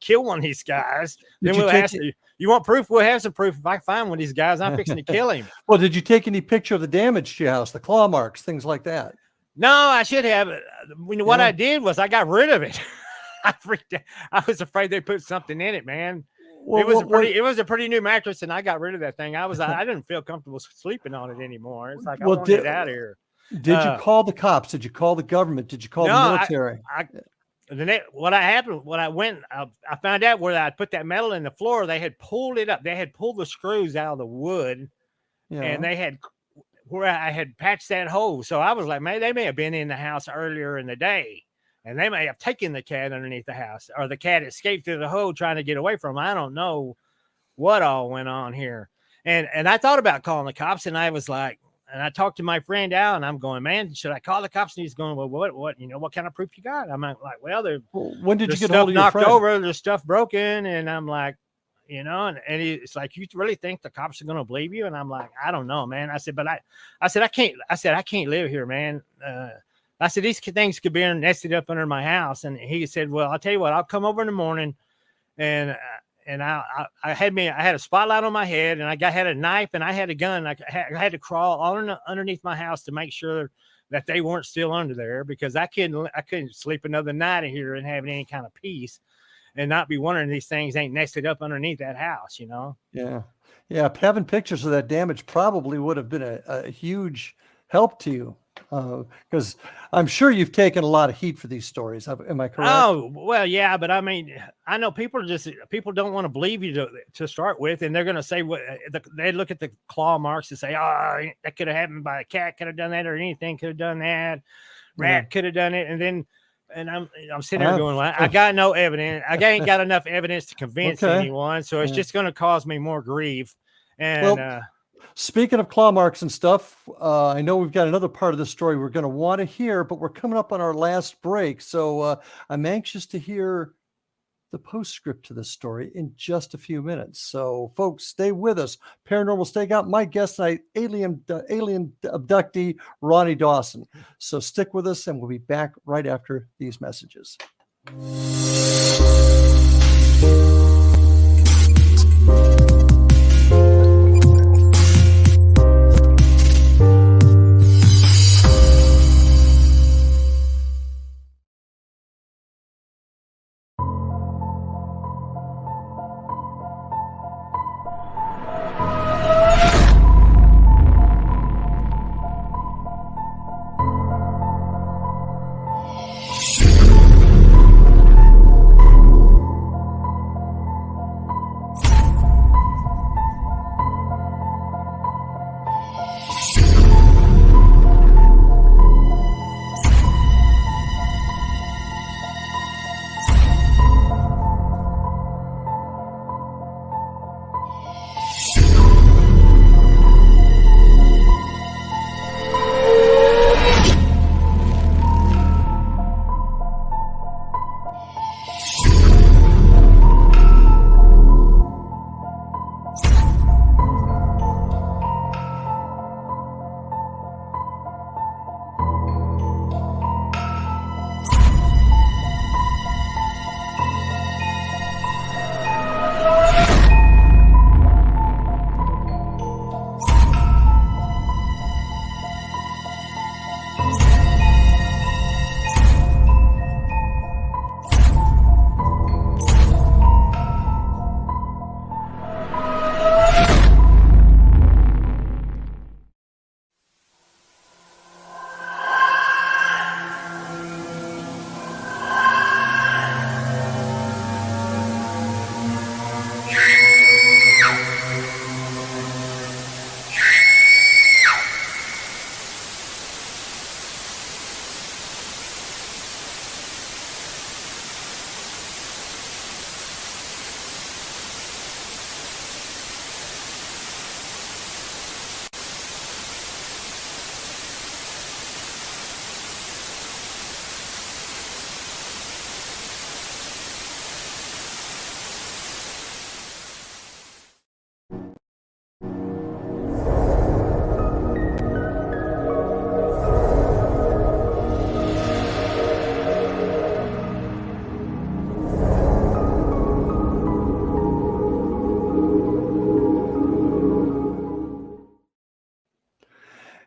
kill one of these guys, then we'll have to. You want proof? We'll have some proof. If I find one of these guys, I'm fixing to kill him. Well, did you take any picture of the damage to your house, the claw marks, things like that? No, I should have. What I did was I got rid of it. I freaked out. I was afraid they put something in it, man. Well, it was a pretty new mattress, and I got rid of that thing. I didn't feel comfortable sleeping on it anymore. It's like I wanted it out of here. Did you call the cops? Did you call the government? Did you call the military? I found out where I put that metal in the floor. They had pulled it up. They had pulled the screws out of the wood, and they had where I had patched that hole. So I was like, man, they may have been in the house earlier in the day. And they may have taken the cat underneath the house, or the cat escaped through the hole trying to get away from them. I don't know what all went on here. And I thought about calling the cops, and I was like, and I talked to my friend Al, and I'm going, man, should I call the cops? And he's going, well, what kind of proof you got? I'm like, well, when did you get hold of your knocked friend? Over, there's stuff broken, and I'm like, and it's like, you really think the cops are going to believe you? And I'm like, I don't know, man. I said, I can't live here, man. I said, these things could be nested up under my house. And he said, well, I'll tell you what, I'll come over in the morning. And I had a spotlight on my head, and I had a knife, and I had a gun. I had to crawl underneath my house to make sure that they weren't still under there, because I couldn't sleep another night in here and have any kind of peace and not be wondering these things ain't nested up underneath that house, Yeah. Having pictures of that damage probably would have been a huge help to you. Because I'm sure you've taken a lot of heat for these stories. Am I correct? Oh, well, yeah, but I mean, I know people don't want to believe you to start with, and they're going to say they look at the claw marks and say, oh, that could have happened by a cat, could have done that, or anything could have done that, rat could have done it, and I'm sitting there going, well, I got no evidence. I ain't got enough evidence to convince anyone, so it's just going to cause me more grief. And speaking of claw marks and stuff, I know we've got another part of the story we're going to want to hear, but we're coming up on our last break. So I'm anxious to hear the postscript to this story in just a few minutes. So folks, stay with us. Paranormal Stakeout, my guest tonight, alien abductee, Ronnie Dawson. So stick with us, and we'll be back right after these messages.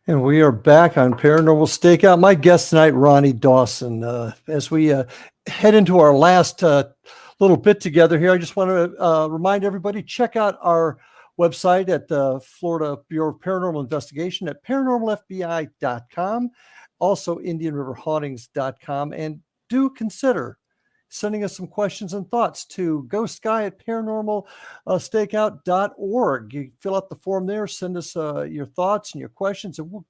And we are back on Paranormal Stakeout. My guest tonight, Ronnie Dawson. As we head into our last little bit together here, I just want to remind everybody, check out our website at the Florida Bureau of Paranormal Investigation at paranormalfbi.com, also indianriverhauntings.com, and do consider sending us some questions and thoughts to ghostguy@paranormalstakeout.org. You fill out the form there, send us your thoughts and your questions, and we'll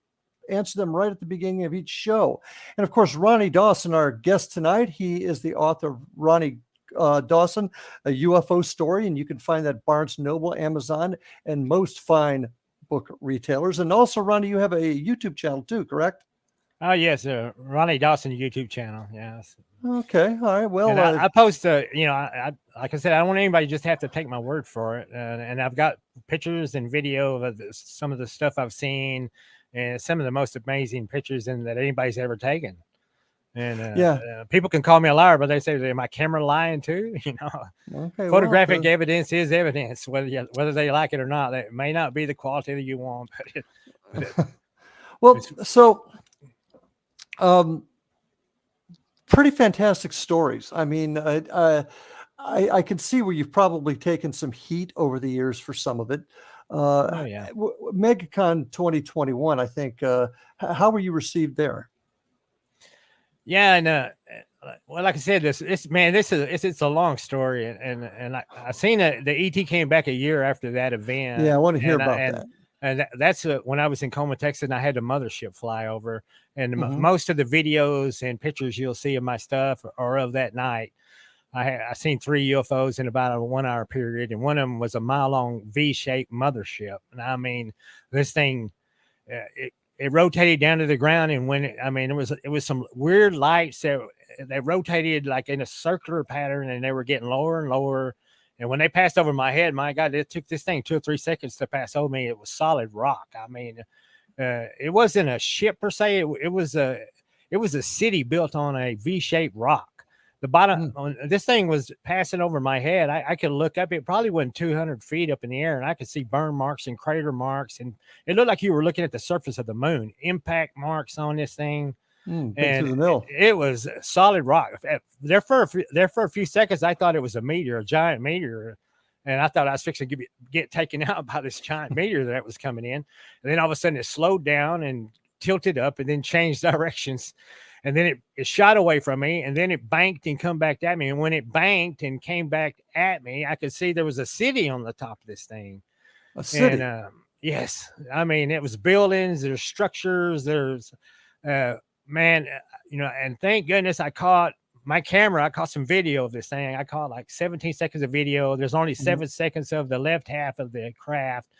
answer them right at the beginning of each show. And of course, Ronnie Dawson, our guest tonight, he is the author of Ronnie Dawson, a UFO story, and you can find that Barnes & Noble, Amazon, and most fine book retailers. And also, Ronnie, you have a YouTube channel too, correct? Oh yes, Ronnie Dawson YouTube channel. Yes. Okay. All right. Well, and I post, I like I said, I don't want anybody to just have to take my word for it. And I've got pictures and video of some of the stuff I've seen, and some of the most amazing pictures that anybody's ever taken. And people can call me a liar, but they say, "Is my camera lying too?" Okay, photographic evidence is evidence, whether they like it or not. It may not be the quality that you want, well, so. Pretty fantastic stories. I mean, I can see where you've probably taken some heat over the years for some of it. Oh yeah, MegaCon 2021. I think. How were you received there? Yeah, and well, like I said, it's a long story, and I seen it. The ET came back a year after that event. Yeah, I want to hear about that. And that's when I was in Coma, Texas, and I had the mothership fly over. And most of the videos and pictures you'll see of my stuff are of that night. I seen 3 UFOs in about a 1 hour period, and one of them was a mile-long V-shaped mothership. And I mean, this thing, it rotated down to the ground, and it was some weird lights that rotated like in a circular pattern, and they were getting lower and lower. And when they passed over my head, my God, it took this thing 2 or 3 seconds to pass over me. It was solid rock. I mean, it wasn't a ship per se. It was a city built on a V-shaped rock. The bottom, this thing was passing over my head. I could look up. It probably wasn't 200 feet up in the air, and I could see burn marks and crater marks. And it looked like you were looking at the surface of the moon. Impact marks on this thing. And it was solid rock. There for a few seconds, I thought it was a meteor, a giant meteor, and I thought I was fixing to get taken out by this giant meteor that was coming in. And then all of a sudden, it slowed down and tilted up, and then changed directions, and then it shot away from me, and then it banked and come back at me. And when it banked and came back at me, I could see there was a city on the top of this thing. A city. And yes, I mean, it was buildings. There's structures. There's man, and thank goodness I caught some video of this thing. I caught like 17 seconds of video. There's only 7 seconds of the left half of the craft,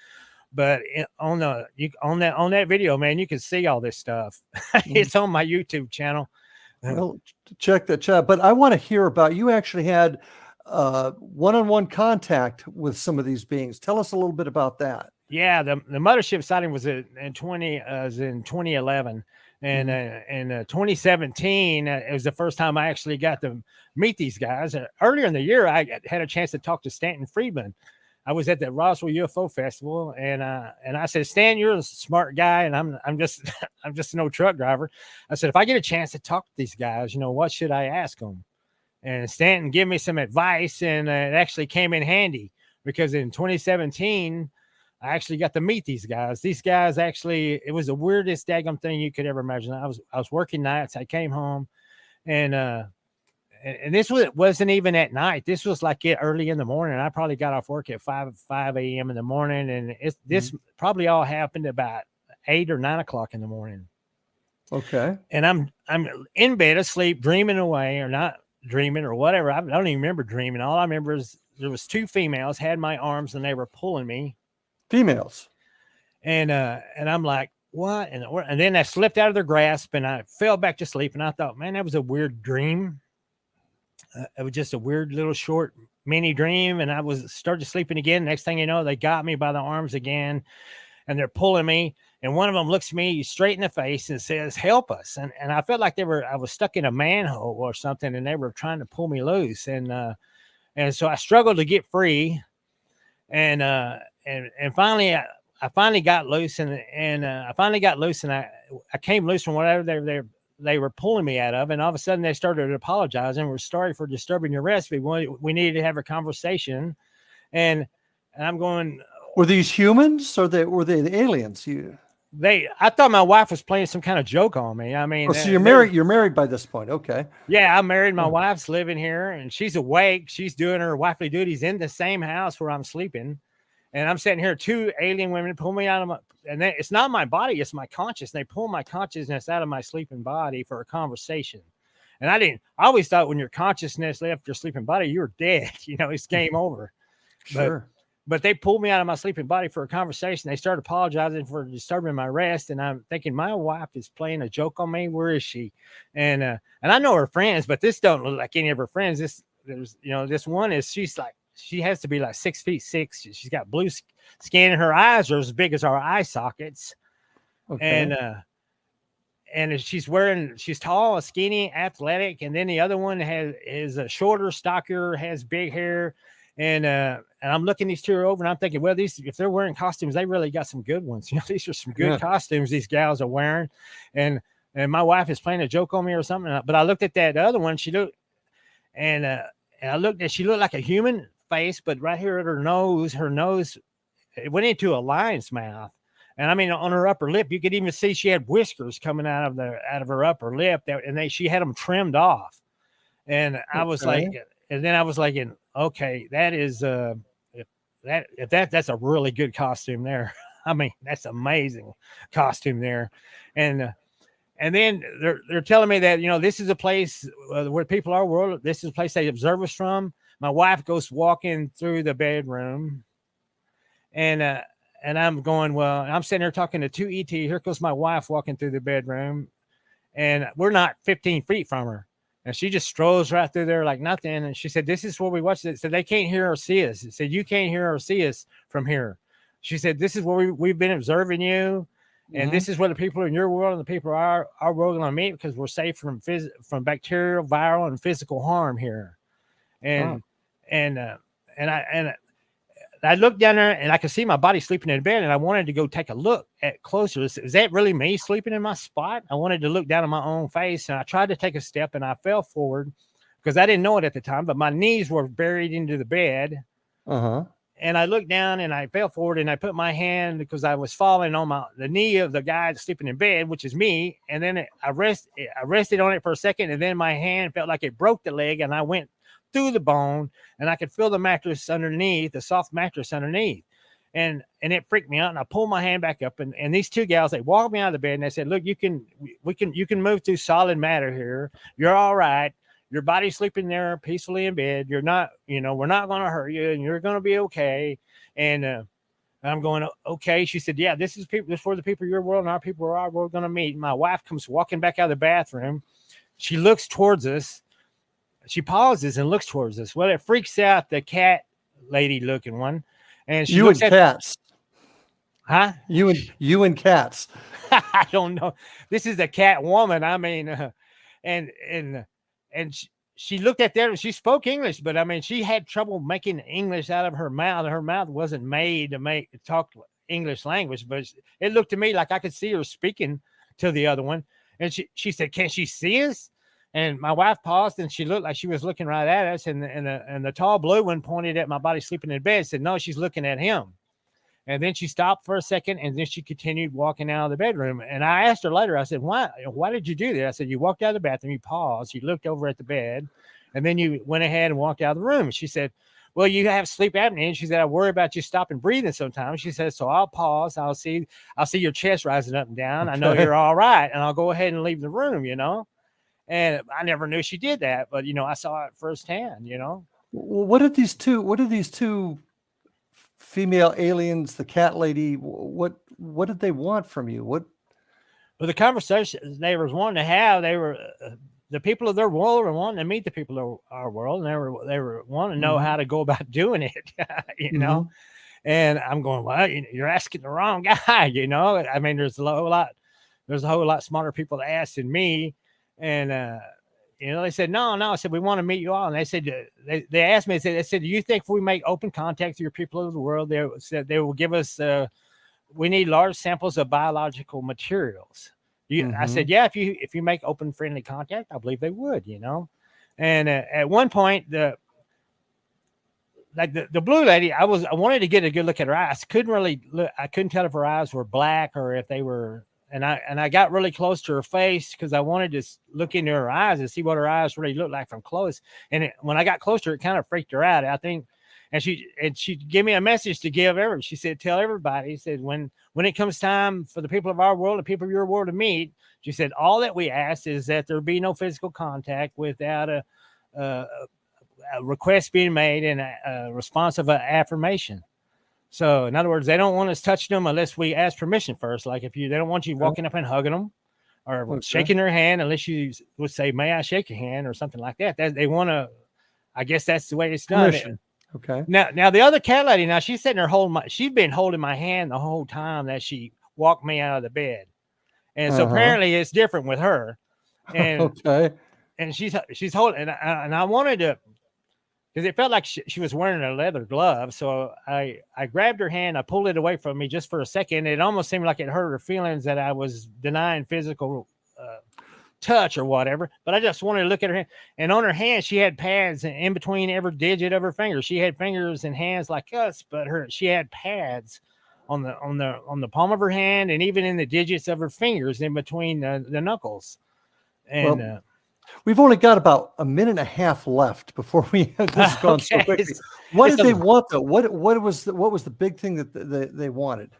but on that video, man, you can see all this stuff. It's on my YouTube channel. Well, check that chat. But I want to hear about, you actually had one-on-one contact with some of these beings. Tell us a little bit about that. Yeah, the mothership sighting was in 2011. And in 2017, it was the first time I actually got to meet these guys. Earlier in the year, I had a chance to talk to Stanton Friedman. I was at the Roswell UFO Festival, and I said, Stan, you're a smart guy, and I'm just an old truck driver. I said, if I get a chance to talk to these guys, what should I ask them? And Stanton gave me some advice, and it actually came in handy, because in 2017, I actually got to meet these guys. These guys actually, it was the weirdest daggum thing you could ever imagine. I was working nights. I came home, and this wasn't even at night. This was like early in the morning. I probably got off work at 5 a.m. in the morning, and this probably all happened about 8 or 9 o'clock in the morning. Okay. And I'm in bed asleep, dreaming away, or not dreaming or whatever. I don't even remember dreaming. All I remember is there was 2 females had my arms, and they were pulling me. Females. And I'm like, what? And then I slipped out of their grasp, and I fell back to sleep. And I thought, man, that was a weird dream. It was just a weird little short mini dream. And I started sleeping again. Next thing you know, they got me by the arms again, and they're pulling me. And one of them looks me straight in the face and says, help us. And I felt like I was stuck in a manhole or something, and they were trying to pull me loose. And so I struggled to get free. And finally I finally got loose, and I came loose from whatever they were pulling me out of, and all of a sudden they started apologizing. We're sorry for disturbing your rest. We needed to have a conversation, and I'm going. Were these humans or were they the aliens? I thought my wife was playing some kind of joke on me. I mean, so you're married. You're married by this point, okay? Yeah, I'm married. My wife's living here, and she's awake. She's doing her wifely duties in the same house where I'm sleeping, and I'm sitting here. Two alien women pull me out of my, and it's not my body; it's my conscious. They pull my consciousness out of my sleeping body for a conversation, and I always thought when your consciousness left your sleeping body, you were dead. It's game over. Sure. But they pulled me out of my sleeping body for a conversation. They started apologizing for disturbing my rest. And I'm thinking, my wife is playing a joke on me. Where is she? And I know her friends, but this don't look like any of her friends. This one she has to be like 6'6". She's got blue skin and her eyes are as big as our eye sockets. Okay. And she's tall, skinny, athletic. And then the other one is a shorter, stockier, has big hair. And I'm looking these two over, and I'm thinking, well, if they're wearing costumes, they really got some good ones. These are some good costumes these gals are wearing. And my wife is playing a joke on me or something. But I looked at that other one. She looked, and I looked at, she looked like a human face, but right here at her nose, it went into a lion's mouth. And I mean, on her upper lip, you could even see she had whiskers coming out of her upper lip, she had them trimmed off. And I was like, and then I was like, okay, that is that's a really good costume there. I mean, that's amazing costume there. And then they're telling me that, this is a place where people are world. This is a place they observe us from. My wife goes walking through the bedroom, and I'm going, well, I'm sitting there talking to two ET. Here goes my wife walking through the bedroom, and we're not 15 feet from her. And she just strolls right through there like nothing. And she said, this is where we watch it. So they can't hear or see us. It said, you can't hear or see us from here. She said, this is where we've been observing you. And this is where the people in your world and the people our world are going to meet, because we're safe from bacterial, viral, and physical harm here. And I looked down there, and I could see my body sleeping in bed, and I wanted to go take a look at closer. Is that really me sleeping in my spot? I wanted to look down at my own face, and I tried to take a step, and I fell forward because I didn't know it at the time, but my knees were buried into the bed. And I looked down, and I fell forward, and I put my hand, because I was falling on the knee of the guy sleeping in bed, which is me. And then I rested on it for a second, and then my hand felt like it broke the leg, and I went through the bone, and I could feel the mattress underneath, the soft mattress underneath. And it freaked me out. And I pulled my hand back up, and these two gals, they walked me out of the bed, and they said, look, you can move through solid matter here. You're all right. Your body's sleeping there peacefully in bed. You're not, we're not going to hurt you, and you're going to be okay. And I'm going, okay. She said, yeah, this is where the people of your world and our people are going to meet. My wife comes walking back out of the bathroom. She looks towards us. She pauses and looks towards us. Well, it freaks out the cat lady looking one. And she looks at cats. Huh? You and cats. I don't know. This is a cat woman. I mean, and she looked at there, and she spoke English, but I mean, she had trouble making English out of her mouth. Her mouth wasn't made to talk English language, but it looked to me like I could see her speaking to the other one. And she said, can she see us? And my wife paused, and she looked like she was looking right at us. And the tall blue one pointed at my body sleeping in bed, said, no, she's looking at him. And then she stopped for a second, and then she continued walking out of the bedroom. And I asked her later, I said, why did you do that? I said, you walked out of the bathroom, you paused, you looked over at the bed, and then you went ahead and walked out of the room. She said, well, you have sleep apnea. And she said, I worry about you stopping breathing sometimes. She said, so I'll pause. I'll see your chest rising up and down. Okay. I know you're all right. And I'll go ahead and leave the room, And I never knew she did that, but I saw it firsthand. Well, what did these two female aliens, the cat lady, what did they want from you? Well, the conversation they were wanting to have, they were the people of their world were wanting to meet the people of our world, and they were wanting to know how to go about doing it, know. And I'm going, well, you're asking the wrong guy, I mean, there's a whole lot smarter people to ask than me. And, they said, no. I said, we want to meet you all. And they said, they asked me, they said, do you think if we make open contact to your people of the world, they will give us we need large samples of biological materials. I said, yeah, if you make open friendly contact, I believe they would, you know. And at one point, the blue lady, I wanted to get a good look at her eyes. Couldn't really look. I couldn't tell if her eyes were black or if they were. And I got really close to her face because I wanted to look into her eyes and see what her eyes really looked like from close. And when I got close to her, it kind of freaked her out, I think. And she gave me a message to give everyone. She said, tell everybody. She said, when it comes time for the people of our world, the people of your world to meet, she said, all that we ask is that there be no physical contact without a request being made and a responsive affirmation. So in other words, they don't want us touching them unless we ask permission first. Like they don't want you walking up and hugging them or shaking their hand unless you would say, may I shake your hand or something like that. They want to, I guess that's the way it's done. Permission. Okay. Now the other cat lady, now she's sitting there she's been holding my hand the whole time that she walked me out of the bed. And so apparently it's different with her. And and she's holding, and I wanted to, because it felt like she was wearing a leather glove. So I grabbed her hand, I pulled it away from me just for a second. It almost seemed like it hurt her feelings that I was denying physical touch or whatever, but I just wanted to look at her hand. And on her hand, she had pads in between every digit of her fingers. She had fingers and hands like us, but she had pads on the palm of her hand and even in the digits of her fingers in between the knuckles. And we've only got about a minute and a half left before we have this gone so quickly. What did they want though? What was the big thing that they wanted?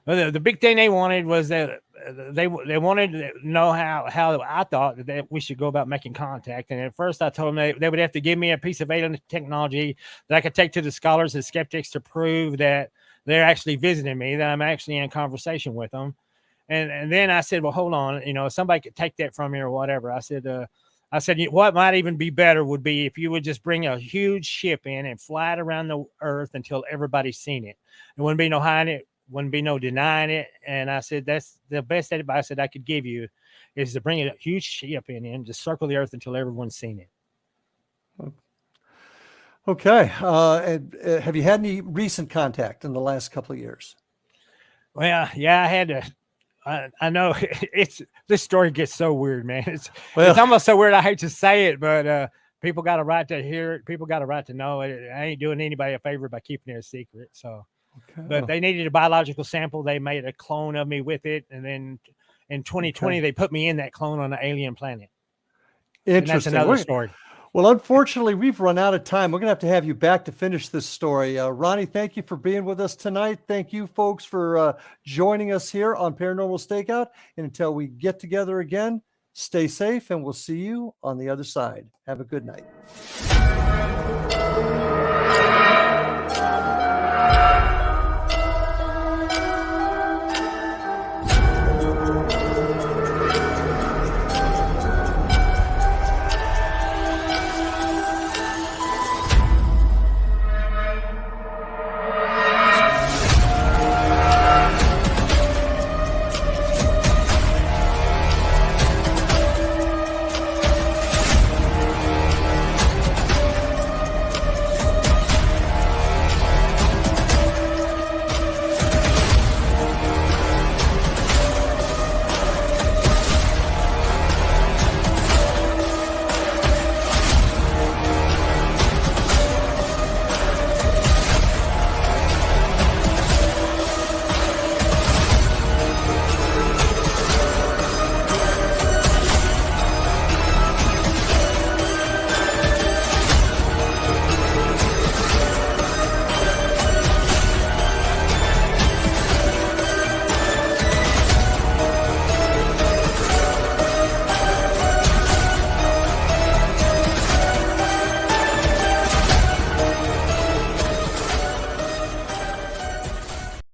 Well, the big thing they wanted was that they wanted to know how I thought that we should go about making contact. And at first I told them they would have to give me a piece of alien technology that I could take to the scholars and skeptics to prove that they're actually visiting me, that I'm actually in conversation with them. And then I said, well, hold on, somebody could take that from me or whatever. I said, what might even be better would be if you would just bring a huge ship in and fly it around the earth until everybody's seen it. There wouldn't be no hiding it. Wouldn't be no denying it. And I said, that's the best advice that I could give you is to bring a huge ship in and just circle the earth until everyone's seen it. Okay. Have you had any recent contact in the last couple of years? Well, yeah, I had to. I know this story gets so weird, man. It's almost so weird. I hate to say it, but people got a right to hear it. People got a right to know it. I ain't doing anybody a favor by keeping it a secret. So. But they needed a biological sample. They made a clone of me with it. And then in 2020, they put me in that clone on an alien planet. Interesting. And that's another story. Well, unfortunately, we've run out of time. We're going to have you back to finish this story. Ronnie, thank you for being with us tonight. Thank you, folks, for joining us here on Paranormal Stakeout. And until we get together again, stay safe, and we'll see you on the other side. Have a good night.